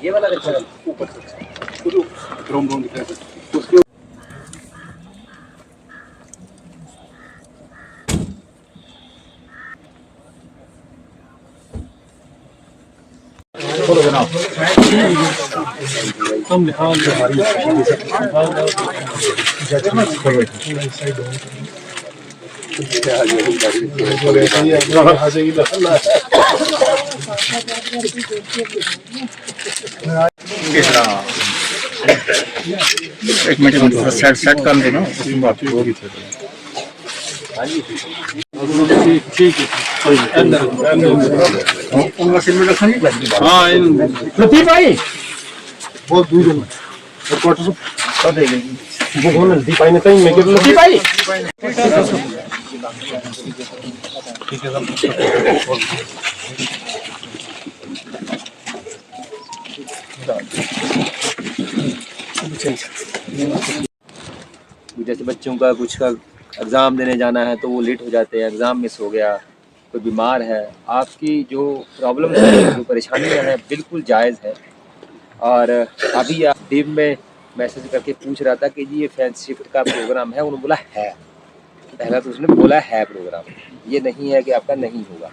ये वाला ऊपर ड्रोन दिखाया उसके तुम एक मिनट सेट कर देना ठीक है हाँ प्रदीप भाई बहुत दूर है क्वार्टर सब दे लेंगे वो कौन लतीफ भाई ने कहीं मैं के लतीफ भाई ठीक है जैसे बच्चों का कुछ का एग्ज़ाम देने जाना है तो वो लेट हो जाते हैं, एग्ज़ाम मिस हो गया, कोई बीमार है, आपकी जो प्रॉब्लम है, जो परेशानियां हैं बिल्कुल जायज़ है। और अभी आप टीम में मैसेज करके पूछ रहा था कि जी ये फैंस शिफ्ट का प्रोग्राम है, उन्होंने बोला है। पहला तो उसने बोला है प्रोग्राम, ये नहीं है कि आपका नहीं होगा,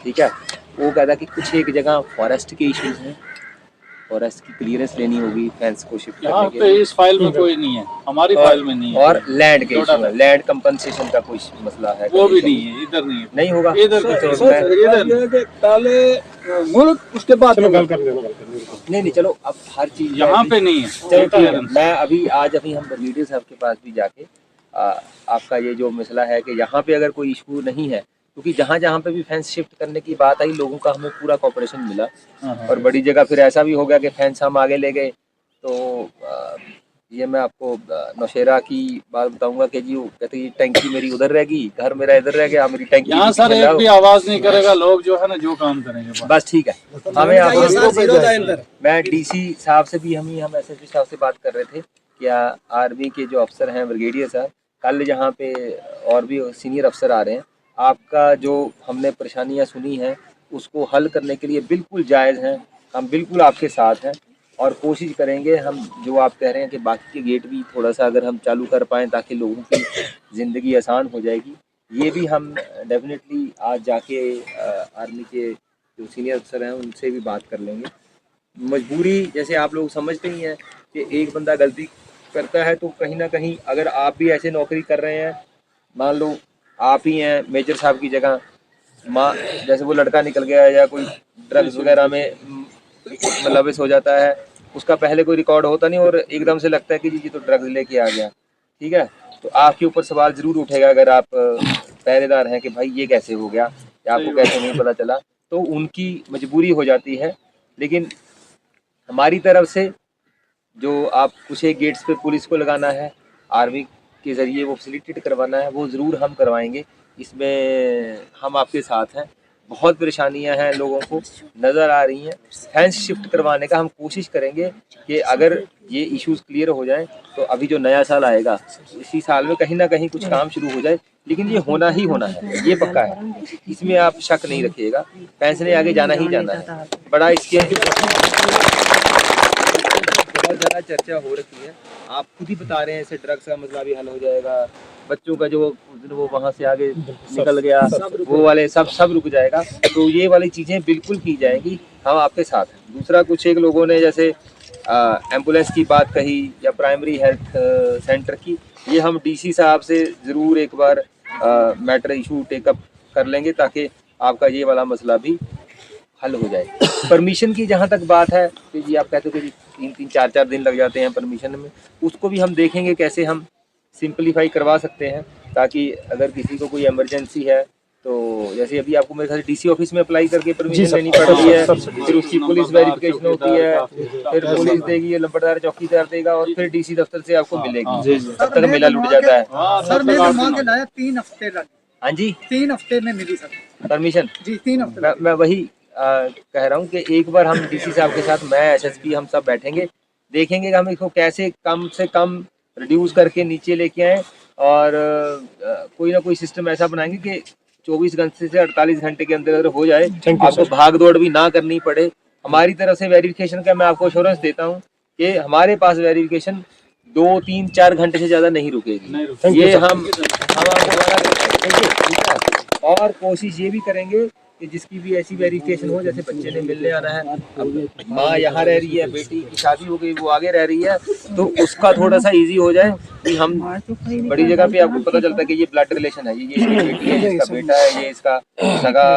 ठीक है। वो कहता कि कुछ एक जगह फॉरेस्ट के इश्यूज़ हैं, फॉरेस्ट की क्लियरेंस लेनी होगी फैंस को शिफ्ट करने के लिए। इस फाइल में कोई नहीं है, हमारी फाइल में नहीं है। और लैंड के इशू है, लैंड कंपनसेशन का कोई मसला है, वो भी नहीं है, इधर नहीं है, नहीं होगा इधर मुल्क उसके बाद नहीं चलो अब हर चीज यहाँ पे नहीं है। चलो मैं आज अभी हम लीडर साहब के पास भी जाके आपका ये जो मसला है कि यहाँ पे अगर कोई इशू नहीं है, क्योंकि जहाँ जहाँ पे भी फैंस शिफ्ट करने की बात आई लोगों का हमें पूरा कोऑपरेशन मिला। और बड़ी जगह फिर ऐसा भी हो गया कि फैंस हम आगे ले गए। तो ये मैं आपको नौशेरा की बात बताऊंगा कि जी कहते हैं टैंकी मेरी उधर रहेगी, घर मेरा इधर रह गया, मेरी टैंकी यहाँ सर एक भी आवाज नहीं करेगा, लोग जो है ना जो काम करेंगे बस ठीक है। हमें मैं डीसी साहब से भी हम एसएसपी साहब से बात कर रहे थे कि आर्मी के जो अफसर हैं ब्रिगेडियर साहब, कल यहाँ पे और भी सीनियर अफसर आ रहे हैं, आपका जो हमने परेशानियाँ सुनी हैं उसको हल करने के लिए बिल्कुल जायज़ हैं, हम बिल्कुल आपके साथ हैं और कोशिश करेंगे। हम जो आप कह रहे हैं कि बाकी के गेट भी थोड़ा सा अगर हम चालू कर पाएँ ताकि लोगों की ज़िंदगी आसान हो जाएगी, ये भी हम डेफिनेटली आज जाके आर्मी के जो सीनियर अफसर हैं उनसे भी बात कर लेंगे। मजबूरी जैसे आप लोग समझते ही हैं कि एक बंदा गलती करता है तो कहीं ना कहीं अगर आप भी ऐसे नौकरी कर रहे हैं, मान लो आप ही हैं मेजर साहब की जगह, जैसे वो लड़का निकल गया या कोई ड्रग्स वगैरह में मुलविस हो जाता है, उसका पहले कोई रिकॉर्ड होता नहीं और एकदम से लगता है कि जी तो ड्रग्स लेके आ गया, ठीक है, तो आपके ऊपर सवाल ज़रूर उठेगा अगर आप पहरेदार हैं कि भाई ये कैसे हो गया या आपको कैसे नहीं पता चला। तो उनकी मजबूरी हो जाती है, लेकिन हमारी तरफ से जो आप कुछ एक गेट्स पे पुलिस को लगाना है, आर्मी के ज़रिए वो फैसिलिटेट करवाना है, वो ज़रूर हम करवाएंगे। इसमें हम आपके साथ हैं। बहुत परेशानियां हैं लोगों को नज़र आ रही हैं, फैंस शिफ्ट करवाने का हम कोशिश करेंगे कि अगर ये इश्यूज क्लियर हो जाएं तो अभी जो नया साल आएगा इसी साल में कहीं ना कहीं कुछ काम शुरू हो जाए, लेकिन ये होना ही होना है, ये पक्का है, इसमें आप शक नहीं रखिएगा। फैंस ने आगे जाना ही जाना है। बड़ा इसके बहुत ज़्यादा चर्चा हो रखी है, आप खुद ही बता रहे हैं इससे ड्रग्स का मसला भी हल हो जाएगा, बच्चों का जो वो वहाँ से आगे निकल गया वो वाले सब रुक जाएगा। तो ये वाली चीज़ें बिल्कुल की जाएंगी, हम आपके साथ हैं। दूसरा कुछ एक लोगों ने जैसे एम्बुलेंस की बात कही या प्राइमरी हेल्थ सेंटर की, ये हम डीसी साहब से ज़रूर एक बार मैटर इशू टेकअप कर लेंगे ताकि आपका ये वाला मसला भी हल हो जाए। परमिशन की जहाँ तक बात है कि जी आप कहते हो कि 3-3 4-4 दिन लग जाते हैं परमिशन में, उसको भी हम देखेंगे कैसे हम सिंपलीफाई करवा सकते हैं ताकि अगर किसी को कोई इमरजेंसी है तो जैसे अभी आपको मेरे ख्याल से डीसी ऑफिस में अप्लाई करके परमिशन लेनी पड़ रही है, फिर उसकी पुलिस वेरिफिकेशन होती है, फिर पुलिस देगी, ये लंबरदार चौकीदार देगा और फिर डीसी दफ्तर से आपको मिलेगी, तब तक मेला लुट जाता है। सर मैंने मांग के लाया 3 हफ्ते लगे। हाँ जी 3 हफ्ते में मिली सर परमिशन जी, 3 हफ्ते। मैं वही कह रहा हूँ कि एक बार हम डीसी साहब के साथ, मैं एसएसपी, हम सब बैठेंगे, देखेंगे कि हम इसको कैसे कम से कम रिड्यूस करके नीचे लेके आए और कोई ना कोई सिस्टम ऐसा बनाएंगे कि 24 घंटे से 48 घंटे के अंदर हो जाए, आपको भाग दौड़ भी ना करनी पड़े। हमारी तरफ से वेरिफिकेशन का मैं आपको एश्योरेंस देता हूँ कि हमारे पास वेरिफिकेशन 2, 3, 4 घंटे से ज़्यादा नहीं रुकेगी। ये हम आपको वादा करते हैं, ठीक है। और कोशिश ये भी करेंगे कि जिसकी भी ऐसी वेरिफिकेशन हो, जैसे बच्चे ने मिलने आना है, अब माँ यहाँ रह रही है, बेटी की शादी हो गई, वो आगे रह रही है, तो उसका थोड़ा सा इजी हो जाए कि हम बड़ी जगह पे आपको पता चलता है कि ये ब्लड रिलेशन है, ये बेटी है, ये इसका बेटा है, ये इसका सगा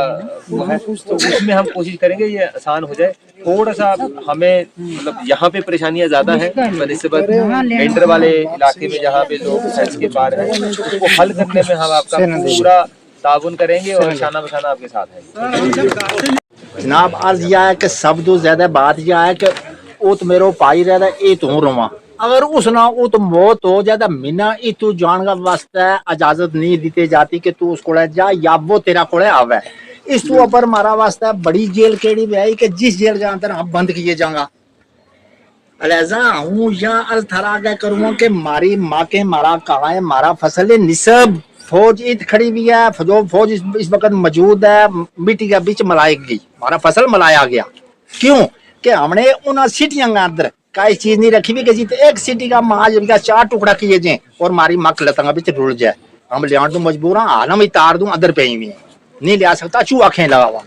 वो है, तो उसमें हम कोशिश करेंगे ये आसान हो जाए। थोड़ा सा हमें मतलब यहाँ पे परेशानियाँ ज़्यादा हैं बनिस्बत मेंढर वाले इलाके में, जहाँ पे लोग सेंस के पार हैं, उसको हल करने में हम आपका पूरा ताउन करेंगे और शाना बशाना आपके साथ है। जनाब अर्ज यह है कि सब तो ज्यादा बात यह है कि वो तो मेरो पाई रहता ये तो रवा, अगर उस ना वो तो मौत हो जाता मीना ये तू जान का वास्ते इजाजत नहीं दी जाती कि तू उसको जा या वो तेरा को आवे। इस तो ऊपर मारा वास्ते बड़ी जेल केड़ी भी आई कि जिस जेल के अंदर हम बंद किए जाऊंगा। अलैजा हूँ या अर्ज थरा क्या करूँगा कि मारी माँ के मारा कहा है, मारा फसल निसब फौज ईद खड़ी हुई है, जो फौज इस वक्त मौजूद है, मिट्टी के बीच मलाई गई, हमारा फसल मलाया गया। क्यों कि हमने उन सिटियों के अंदर कई चीज नहीं रखी हुई कि जीत एक सिटी का माज का 4 टुकड़ा किए जाए और मारी मक लतंगा बीच रुल जाए। हम लिया तो मजबूर हाँ, हाल में तार दूं अंदर पे हुई नहीं लिया सकता। चूहा खेल लगा हुआ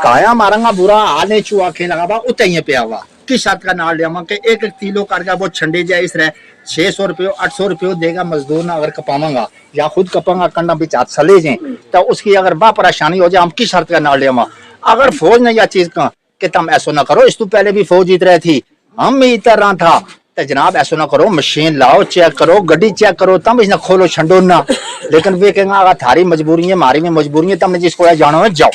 काया मारंगा बुरा हाल नहीं, चूहा खेल लगा हुआ उतने पे हुआ किस हाथ का नाल लिया कि एक किलो करके वो छंडे जाए इस रहे 600 रुपये 800 रुपये देगा मजदूर ना, अगर कपावांगा या खुद कपांगा कंडा बीच हाथ चले जाए तो उसकी अगर बा परेशानी हो जाए हम किस शर्त का नाल लिया। अगर फौज ने यह चीज कहा कि तुम ऐसा ना करो, इस तो पहले भी फौज जीत रही थी, हम भी इतर रहा था, तो जनाब ऐसा ना करो, मशीन लाओ, चेक करो, गड्डी चेक करो, तब इसने खोलो छंडो ना। लेकिन वे कहेंगे अगर थारी मजबूरी है, हमारी में मजबूरी है, तुमने जिसको जाना है जाओ,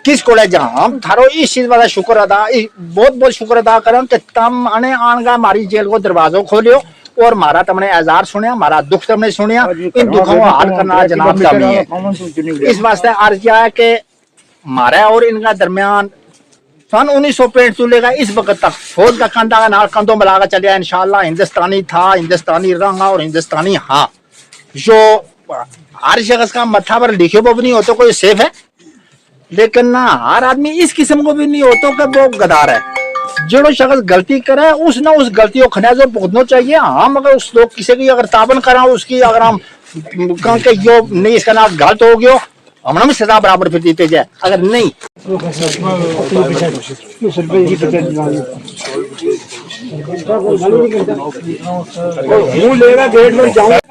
किस को जा। हम थारो इस चीज वाला शुक्र अदा बहुत बहुत शुक्र अदा करें कि तुम आने आनगा हमारी जेल को दरवाजों खोलियो और मारा तुमने एजार सुनिया, हमारा दुख तुमने सुनिया, इन दुखों को हल करना जनाब का नहीं है। इस वास्ते अर्ज है कि हमारा और इनका दरमियान सन 1965 से लेकर इस वक्त तक फौज का कंधा का नाल कंधों मिलाकर चलिया। इंशाल्लाह हिंदुस्तानी था, हिंदुस्तानी रंगा और हिंदुस्तानी हाँ, जो हर शख्स का मत्था पर लिखे वो भी नहीं होता कोई सेफ है, लेकिन ना हर आदमी इस किस्म को भी नहीं होता कि वो गदार है। जो शख्स गलती करे उस ना उस गलती को खनाजो भुगतना चाहिए। हम अगर उस लोग किसी की अगर ताबन करा उसकी अगर हम कहें जो नहीं इसका नाम गलत हो गया हमने भी सजा बराबर फिर देते जाए, अगर नहीं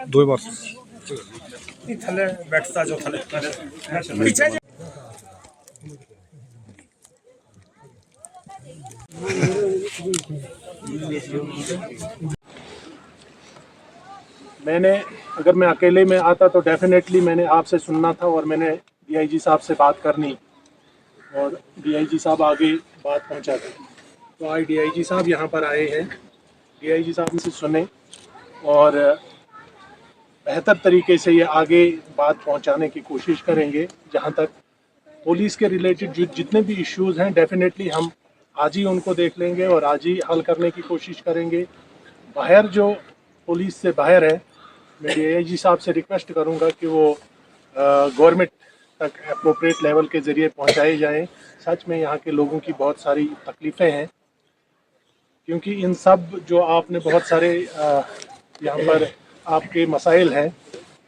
दो बार थले बैठता जो थले पीछे मैंने अगर मैं अकेले में आता तो डेफिनेटली मैंने आपसे सुनना था और मैंने डीआईजी साहब से बात करनी और डीआईजी साहब आगे बात पहुंचाते। तो आज डीआईजी साहब यहाँ पर आए हैं, डीआईजी साहब से सुने और बेहतर तरीके से ये आगे बात पहुंचाने की कोशिश करेंगे। जहाँ तक पुलिस के रिलेटेड जितने भी इश्यूज़ हैं डेफिनेटली हम आज ही उनको देख लेंगे और आज ही हल करने की कोशिश करेंगे। बाहर जो पुलिस से बाहर है, मैं डीआईजी साहब से रिक्वेस्ट करूंगा कि वो गवर्नमेंट तक अप्रोप्रिएट लेवल के ज़रिए पहुंचाए जाएं। सच में यहाँ के लोगों की बहुत सारी तकलीफ़ें हैं, क्योंकि इन सब जो आपने बहुत सारे यहाँ पर आपके मसाइल हैं,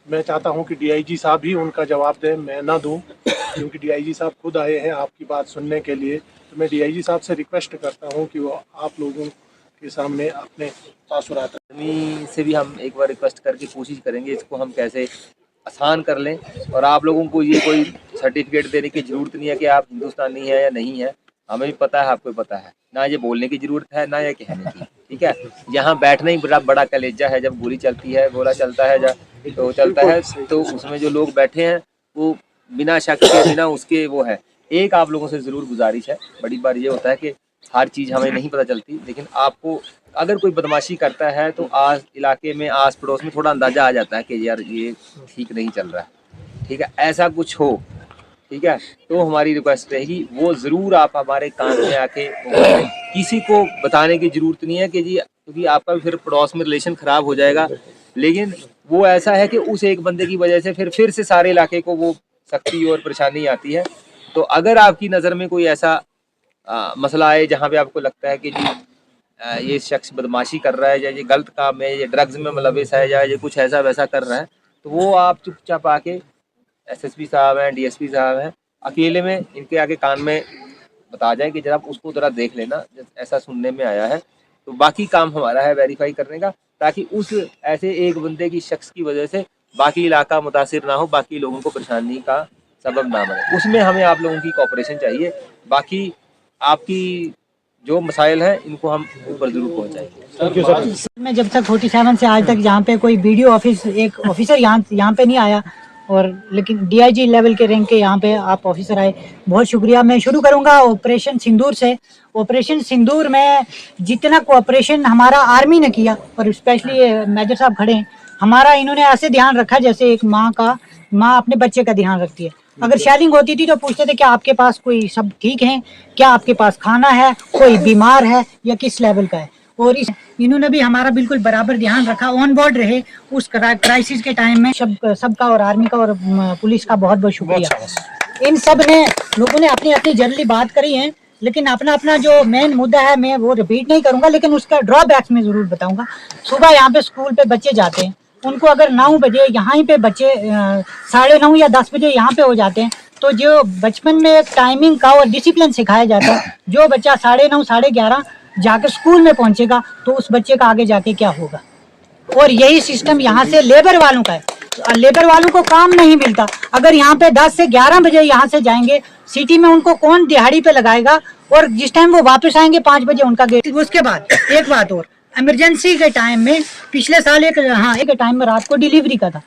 मैं चाहता हूँ कि डीआईजी साहब ही उनका जवाब दें, मैं ना दूँ, क्योंकि डीआईजी साहब खुद आए हैं आपकी बात सुनने के लिए। तो मैं डीआईजी साहब से रिक्वेस्ट करता हूँ कि वो आप लोगों के सामने अपने तासुरात से भी हम एक बार रिक्वेस्ट करके कोशिश करेंगे इसको हम कैसे आसान कर लें। और आप लोगों को ये कोई सर्टिफिकेट देने की ज़रूरत नहीं है कि आप हिंदुस्तानी है या नहीं है, हमें भी पता है, आपको भी पता है, ना ये बोलने की ज़रूरत है ना ये कहने की, ठीक है। यहाँ बैठना ही बड़ा बड़ा कलेजा है, जब गोली चलती है, गोला चलता है तो चलता है, तो उसमें जो लोग बैठे हैं वो बिना शक के बिना उसके वो है। एक आप लोगों से ज़रूर गुजारिश है, बड़ी बार ये होता है कि हर चीज़ हमें नहीं पता चलती, लेकिन आपको अगर कोई बदमाशी करता है तो आस इलाके में आस पड़ोस में थोड़ा अंदाज़ा आ जाता है कि यार ये ठीक नहीं चल रहा है, ठीक है। ऐसा कुछ हो ठीक है, तो हमारी रिक्वेस्ट रहेगी वो ज़रूर आप हमारे कान में आके बोलें। किसी को बताने की ज़रूरत नहीं है कि जी, क्योंकि आपका फिर पड़ोस में रिलेशन ख़राब हो जाएगा। लेकिन वो ऐसा है कि उस एक बंदे की वजह से फिर से सारे इलाके को वो सख्ती और परेशानी आती है। तो अगर आपकी नज़र में कोई ऐसा मसला आए जहाँ पे आपको लगता है कि जी ये शख्स बदमाशी कर रहा है या ये गलत काम है, ये ड्रग्स में मुलविस है या ये कुछ ऐसा वैसा कर रहा है, तो वो आप चुपचाप आके एसएसपी साहब हैं, डीएसपी साहब हैं, अकेले में इनके आगे कान में बता जाए कि जरा उसको ज़रा देख लेना, ऐसा सुनने में आया है। तो बाकी काम हमारा है वेरीफाई करने का, ताकि उस ऐसे एक बंदे की शख्स की वजह से बाकी इलाका मुतासिर ना हो, बाकी लोगों को परेशानी का सबब ना बने। उसमें हमें आप लोगों की कोऑपरेशन चाहिए। बाकी आपकी जो मसाइल हैं इनको हम ऊपर जरूर पहुंचाएंगे। मैं जब तक 47 से आज तक यहाँ पे कोई वीडियो ऑफिस एक ऑफिसर यहाँ पे नहीं आया, और लेकिन डीआईजी लेवल के रैंक के यहाँ पे आप ऑफिसर आए, बहुत शुक्रिया। मैं शुरू करूँगा ऑपरेशन सिंदूर से। ऑपरेशन सिंदूर में जितना कोऑपरेशन हमारा आर्मी ने किया, और स्पेशली मेजर साहब खड़े हैं, हमारा इन्होंने ऐसे ध्यान रखा जैसे एक माँ अपने बच्चे का ध्यान रखती है। अगर शेयरिंग होती थी तो पूछते थे क्या आपके पास कोई सब ठीक है, क्या आपके पास खाना है, कोई बीमार है या किस लेवल का है। और इन्होंने भी हमारा बिल्कुल बराबर ध्यान रखा, ऑन बोर्ड रहे उस क्राइसिस के टाइम में। सबका और आर्मी का और पुलिस का बहुत बहुत शुक्रिया। इन सब ने लोगों ने अपनी अपनी जनरली बात करी है, लेकिन अपना अपना जो मेन मुद्दा है मैं वो रिपीट नहीं करूंगा, लेकिन उसका ड्रॉबैक्स में जरूर बताऊंगा। सुबह यहाँ पे स्कूल पे बच्चे जाते हैं, उनको अगर 9 बजे यहाँ पे बच्चे 9:30 या 10 बजे यहाँ पे हो जाते हैं, तो जो बचपन में एक टाइमिंग का और डिसिप्लिन सिखाया जाता है, जो बच्चा 9:30 11:30 जाकर स्कूल में पहुंचेगा तो उस बच्चे का आगे जाके क्या होगा। और यही सिस्टम यहाँ से लेबर वालों का है। लेबर वालों को काम नहीं मिलता। अगर यहाँ पे 10 से 11 बजे यहाँ से जाएंगे सिटी में, उनको कौन दिहाड़ी पे लगाएगा, और जिस टाइम वो वापस आएंगे 5 बजे उनका गेट। उसके बाद एक बात और, इमरजेंसी के टाइम में पिछले साल एक टाइम में रात को डिलीवरी का था,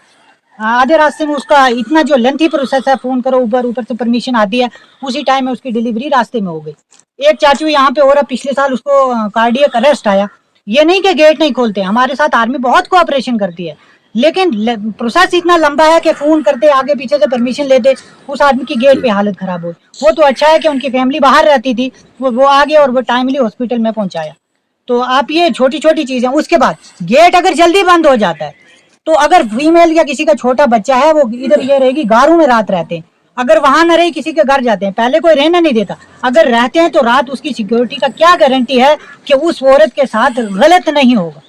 आधे रास्ते में उसका इतना जो लेंथी प्रोसेस है, फोन करो ऊपर से परमिशन आती है, उसी टाइम में उसकी डिलीवरी रास्ते में हो गई। एक चाचू यहाँ पे हो रहा, पिछले साल उसको कार्डियक अरेस्ट आया। ये नहीं कि गेट नहीं खोलते, हमारे साथ आर्मी बहुत कोऑपरेशन करती है, लेकिन प्रोसेस इतना लंबा है कि फोन करते, आगे पीछे से परमिशन लेते, उस आदमी की गेट पे हालत खराब हो। वो तो अच्छा है कि उनकी फैमिली बाहर रहती थी, वो आ गए और वो टाइमली हॉस्पिटल में पहुंचाया। तो आप ये छोटी छोटी चीजें। उसके बाद गेट अगर जल्दी बंद हो जाता है तो अगर फीमेल या किसी का छोटा बच्चा है, वो इधर ये रहेगी, गारों में रात रहते हैं, अगर वहां न रही किसी के घर जाते हैं, पहले कोई रहना नहीं देता, अगर रहते हैं तो रात उसकी सिक्योरिटी का क्या गारंटी है कि उस औरत के साथ गलत नहीं होगा।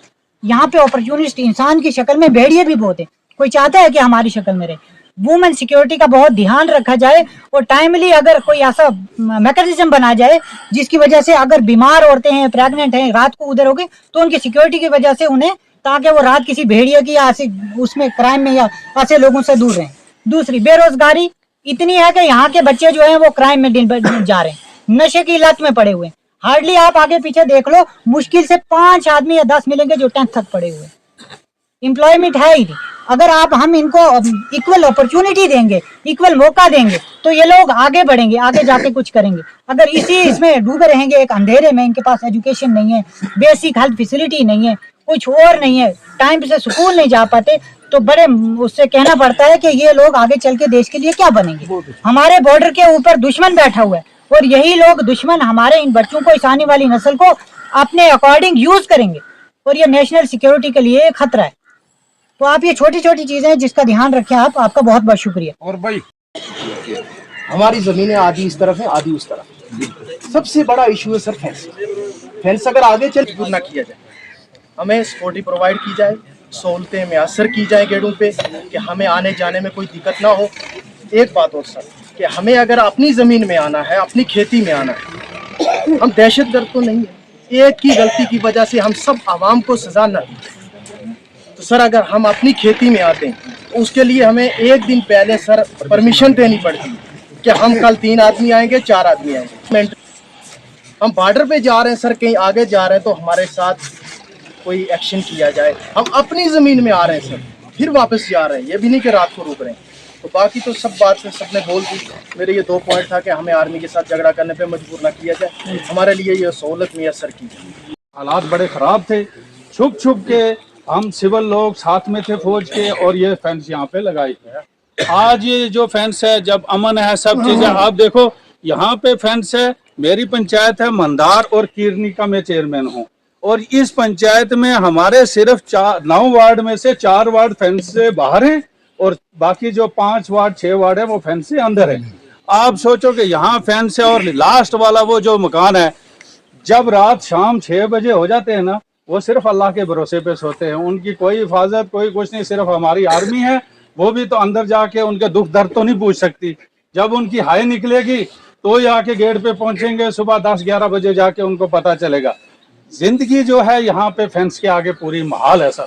यहाँ पे अपॉर्चुनिस्ट इंसान की शक्ल में भेड़िए भी बहुत है, कोई चाहता है कि हमारी शक्ल में रहे। वुमेन सिक्योरिटी का बहुत ध्यान रखा जाए, और टाइमली अगर कोई ऐसा मैकेनिज्म बना जाए जिसकी वजह से अगर बीमार औरतें हैं, प्रेग्नेंट हैं, रात को उधर हो गए, तो उनकी सिक्योरिटी की वजह से उन्हें, ताकि वो रात किसी भेड़िए की या उसमें क्राइम में या ऐसे लोगों से दूर रहें। दूसरी, बेरोजगारी इतनी है कि यहाँ के बच्चे जो हैं वो क्राइम में जा रहे हैं, नशे की लत में पड़े हुए हैं। हार्डली आप आगे पीछे देख लो, मुश्किल से 5 आदमी या 10 मिलेंगे जो 10th तक पड़े हुए। एम्प्लॉयमेंट है ही नहीं। अगर हम इनको इक्वल अपॉर्चुनिटी देंगे, इक्वल मौका देंगे, तो ये लोग आगे बढ़ेंगे, आगे जाके कुछ करेंगे। अगर इसमें डूबे रहेंगे एक अंधेरे में, इनके पास एजुकेशन नहीं है, बेसिक हेल्थ फैसिलिटी नहीं है, कुछ और नहीं है, टाइम से स्कूल नहीं जा पाते, तो बड़े उससे कहना पड़ता है कि ये लोग आगे चल के देश के लिए क्या बनेंगे। हमारे बॉर्डर के ऊपर दुश्मन बैठा हुआ है, और यही लोग दुश्मन हमारे इन बच्चों को, इस आने वाली नस्ल को अपने अकॉर्डिंग यूज करेंगे, और ये नेशनल सिक्योरिटी के लिए खतरा है। तो आप ये छोटी छोटी चीजें हैं जिसका ध्यान रखें आप। आपका बहुत बहुत शुक्रिया। और भाई हमारी जमीनें आधी इस तरफ है, आधी उस तरफ। सबसे बड़ा इशू है सर फेंस अगर आगे चल पूरा किया जाए, हमें सिक्योरिटी प्रोवाइड की जाए, सहूलतें मैसर की जाए गेटों पे, कि हमें आने जाने में कोई दिक्कत ना हो। एक बात और सर, कि हमें अगर अपनी ज़मीन में आना है, अपनी खेती में आना है, हम दहशतगर्द तो नहीं है। एक की गलती की वजह से हम सब आवाम को सजा न दें। तो सर अगर हम अपनी खेती में आते हैं तो उसके लिए हमें एक दिन पहले सर परमिशन देनी पड़ती है कि हम कल 3 आदमी आएंगे, 4 आदमी आएंगे। हम बॉर्डर पे जा रहे हैं सर, कहीं आगे जा रहे हैं तो हमारे साथ कोई एक्शन किया जाए। हम अपनी ज़मीन में आ रहे हैं सर, फिर वापस जा रहे हैं, ये भी नहीं कि रात को रुक रहे हैं। तो बाकी तो सब बात से सबने बोल दी। मेरे ये 2 पॉइंट था कि हमें आर्मी के साथ झगड़ा करने पे मजबूर ना किया जाए, हमारे लिए ये सहूलत मैसर की जाए। हालात बड़े ख़राब थे, छुप के हम सिविल लोग साथ में थे फौज के, और ये फेंस यहाँ पे लगाई है। आज ये जो फेंस है, जब अमन है, सब चीजें आप देखो, यहाँ पे फेंस है। मेरी पंचायत है मंदार और कीरनी का मैं चेयरमैन हूँ, और इस पंचायत में हमारे सिर्फ 9 वार्ड में से 4 वार्ड फेंस से बाहर हैं, और बाकी जो 5 वार्ड 6 वार्ड है वो फेंस से अंदर है। आप सोचो कि यहाँ फेंस है, और लास्ट वाला वो जो मकान है, जब रात शाम 6 बजे हो जाते हैं ना, वो सिर्फ अल्लाह के भरोसे पे सोते हैं। उनकी कोई हिफाजत, कोई कुछ नहीं, सिर्फ हमारी आर्मी है, वो भी तो अंदर जाके उनके दुख दर्द तो नहीं पूछ सकती। जब उनकी हाय निकलेगी तो ही आके गेट पे पहुंचेंगे, सुबह 10-11 बजे जाके उनको पता चलेगा। जिंदगी जो है यहाँ पे फेंस के आगे पूरी महाल है सर।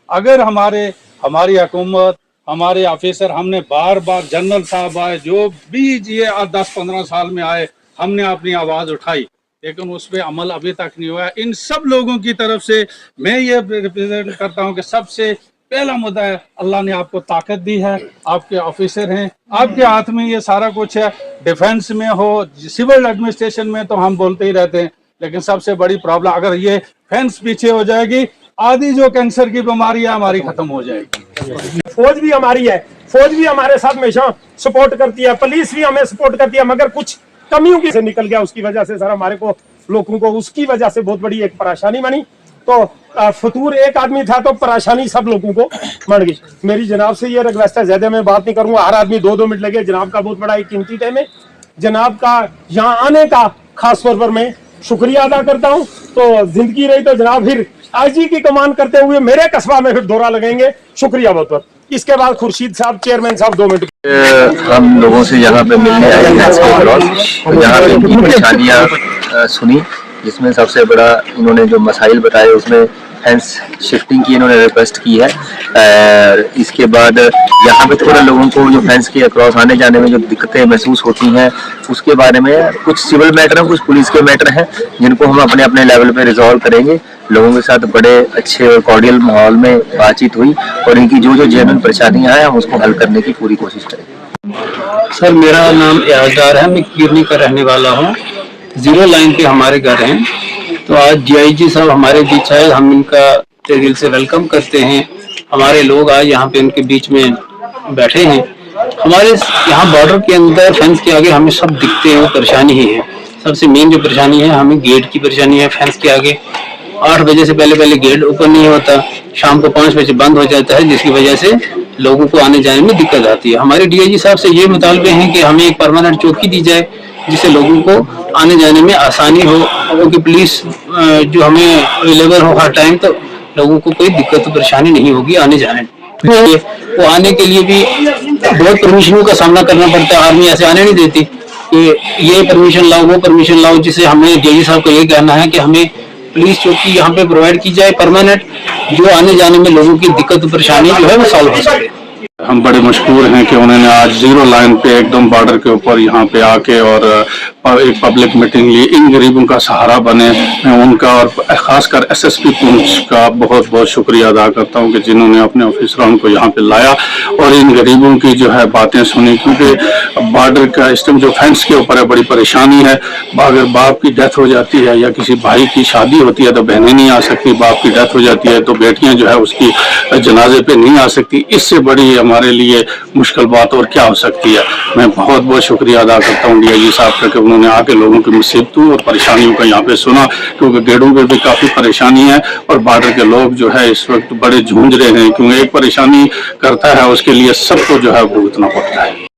अगर हमारी हुकूमत, हमारे ऑफिसर, हमने बार बार, जनरल साहब आए, जो भी ये 10-15 साल में आए, हमने अपनी आवाज उठाई, लेकिन उस पर अमल अभी तक नहीं हुआ। इन सब लोगों की तरफ से मैं ये रिप्रेजेंट करता हूँ कि सबसे पहला मुद्दा है, अल्लाह ने आपको ताकत दी है, आपके ऑफिसर हैं, आपके हाथ में ये सारा कुछ है। डिफेंस में हो, सिविल एडमिनिस्ट्रेशन में तो हम बोलते ही रहते हैं, लेकिन सबसे बड़ी प्रॉब्लम, अगर ये फेंस पीछे हो जाएगी, आधी जो कैंसर की बीमारी है हमारी खत्म हो जाएगी। फौज भी हमारी है, फौज भी हमारे साथ हमेशा सपोर्ट करती है, पुलिस भी हमें सपोर्ट करती है, मगर कुछ कमियों की से निकल गया, उसकी वजह से सर हमारे को लोगों को उसकी वजह से बहुत बड़ी एक परेशानी बनी। तो फतूर एक आदमी था तो परेशानी सब लोगों को बढ़ गई। मेरी जनाब से ये रिक्वेस्ट है, ज्यादा मैं बात नहीं करूंगा, हर आदमी 2-2 मिनट लगे, जनाब का बहुत बड़ा एक कीमती टाइम है, जनाब का यहाँ आने का खास तौर पर मैं शुक्रिया अदा करता हूँ। तो जिंदगी रही तो जनाब फिर आईजी की कमान करते हुए मेरे कस्बा में फिर दौरा लगेंगे। शुक्रिया बहुत बहुत। इसके बाद खुर्शीद साहब, चेयरमैन साहब, 2 मिनट। हम लोगों से यहाँ पे मिलने आए हैं तो यहाँ पे इनकी परेशानियाँ सुनी, जिसमें सबसे बड़ा इन्होंने जो मसाइल बताए, उसमें फेंस शिफ्टिंग की इन्होंने रिक्वेस्ट की है। इसके बाद यहाँ पे थोड़ा लोगों को जो फेंस के अक्रॉस आने जाने में जो दिक्कतें महसूस होती हैं, उसके बारे में कुछ सिविल मैटर हैं, कुछ पुलिस के मैटर हैं, जिनको हम अपने अपने लेवल पे रिजॉल्व करेंगे। लोगों के साथ बड़े अच्छे और कॉर्डियल माहौल में बातचीत हुई, और इनकी जो जो जेन्युइन परेशानियाँ हैं हम उसको हल करने की पूरी कोशिश करेंगे। सर, मेरा नाम एजाज़ है, मैं कीरनी का रहने वाला हूँ। 0 लाइन पे हमारे घर हैं। तो आज DIG साहब हमारे बीच आए, हम इनका दिल से वेलकम करते हैं। हमारे लोग आज यहाँ पे इनके बीच में बैठे हैं। हमारे यहाँ बॉर्डर के अंदर फेंस के आगे हमें सब दिखते हैं, वो परेशानी ही है। सबसे मेन जो परेशानी है, हमें गेट की परेशानी है। फेंस के आगे 8 बजे से पहले गेट ओपन नहीं होता, शाम को 5 बजे बंद हो जाता है, जिसकी वजह से लोगों को आने जाने में दिक्कत आती है। हमारे DIG साहब से ये मुतालबे हैं कि हमें एक परमानेंट चौकी दी जाए, जिससे लोगों को आने जाने में आसानी हो, क्योंकि पुलिस जो हमें अवेलेबल हो हर टाइम, तो लोगों को कोई दिक्कत परेशानी नहीं होगी आने जाने में। वो आने के लिए भी बहुत परमिशनों का सामना करना पड़ता है, आर्मी ऐसे आने नहीं देती कि ये परमिशन लाओ, वो परमिशन लाओ। जिसे हमें DIG साहब को ये कहना है कि हमें पुलिस चौकी यहाँ पे प्रोवाइड की जाए परमानेंट, जो आने जाने में लोगों की दिक्कत परेशानी जो है वो सॉल्व हो सके। हम बड़े मशहूर हैं कि उन्होंने आज 0 लाइन पे एकदम बॉर्डर के ऊपर यहाँ पे आके और एक पब्लिक मीटिंग ली। इन गरीबों का सहारा बने। मैं उनका और खासकर SSP पुंछ का बहुत बहुत शुक्रिया अदा करता हूँ कि जिन्होंने अपने ऑफिसरों को यहाँ पे लाया और इन गरीबों की जो है बातें सुनी, क्योंकि बॉर्डर का इस टाइम जो फेंस के ऊपर है बड़ी परेशानी है। अगर बाप की डेथ हो जाती है या किसी भाई की शादी होती है तो बहनें नहीं आ सकती, बाप की डेथ हो जाती है तो बेटियां जो है उसकी जनाजे पे नहीं आ सकती। इससे बड़ी हमारे लिए मुश्किल बात और क्या हो सकती है। मैं बहुत बहुत शुक्रिया अदा करता हूँ DIG साहब का कि उन्होंने आके लोगों की मुसीबतों और परेशानियों का यहाँ पे सुना, क्योंकि गेटों पे भी काफ़ी परेशानी है और बॉर्डर के लोग जो है इस वक्त बड़े झूंझ रहे हैं, क्योंकि एक परेशानी करता है उसके लिए सबको जो है भुगतना पड़ता है।